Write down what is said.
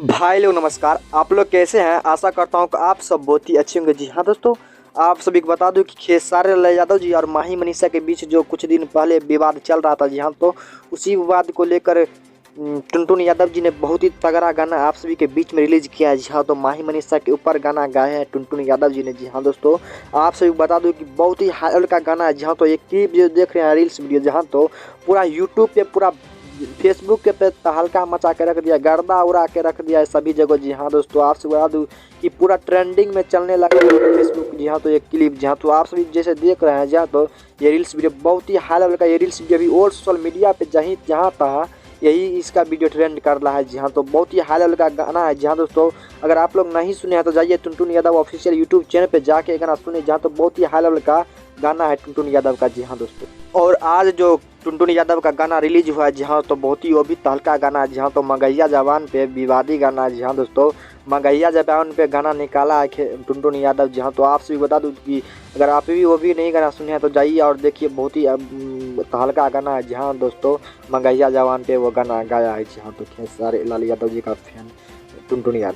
भाई लोग नमस्कार। आप लोग कैसे हैं? आशा करता हूं कि आप सब बहुत ही अच्छे होंगे। जी हाँ दोस्तों, आप सभी को बता दूं कि खेसारी लाल यादव जी और माही मनीषा के बीच जो कुछ दिन पहले विवाद चल रहा था, जी हाँ, तो उसी विवाद को लेकर टुनटुन यादव जी ने बहुत ही तगड़ा गाना आप सभी के बीच में रिलीज किया है। जी हाँ, तो माही मनीषा के ऊपर गाना गाया है टुनटुन यादव जी ने। जी हाँ दोस्तों, आप सभी को बता दूं कि बहुत ही हाई लेवल का गाना है। जहाँ तो एक क्लिप जो देख रहे हैं, रील्स वीडियो, जहाँ तो पूरा यूट्यूब पे, पूरा फेसबुक के पे तहलका मचा के रख दिया, गर्दा उड़ा के रख दिया है सभी जगह। जी हाँ दोस्तों, आपसे बता दूँ कि पूरा ट्रेंडिंग में चलने लगा फेसबुक। जी हाँ, तो ये क्लिप, जी हाँ, तो आप सभी जैसे देख रहे हैं, जहाँ तो ये रील्स वीडियो बहुत ही हाई लेवल का, ये रील्स वीडियो भी और सोशल मीडिया पे जहाँ था यही इसका वीडियो ट्रेंड कर रहा है। जी हाँ, तो बहुत ही हाई लेवल का गाना है। जी हाँ दोस्तों, अगर आप लोग नहीं सुने हैं तो जाइए Tuntun Yadav official YouTube channel पे जाके गाना सुने। जहाँ तो बहुत ही हाई लेवल का गाना है टुनटुन यादव का। जी हाँ दोस्तों, और आज जो टुनटुन यादव का गाना रिलीज हुआ है, जहाँ तो बहुत ही वो भी तहलका गाना है। जहाँ तो मंगैया जवान पे विवादी गाना है। जी हाँ दोस्तों, मंगैया जवान पे गाना निकाला है टुनटुन यादव। जहाँ तो आप सभी बता दूँ कि अगर आप भी वो भी नहीं गाना सुने हैं तो जाइए और देखिए, बहुत ही तहलका गाना है। जहाँ दोस्तों, मंगैया जवान पे वो गाना गाया है। जहाँ तो खेसारी लाल यादव जी का फैन टुनटुन यादव।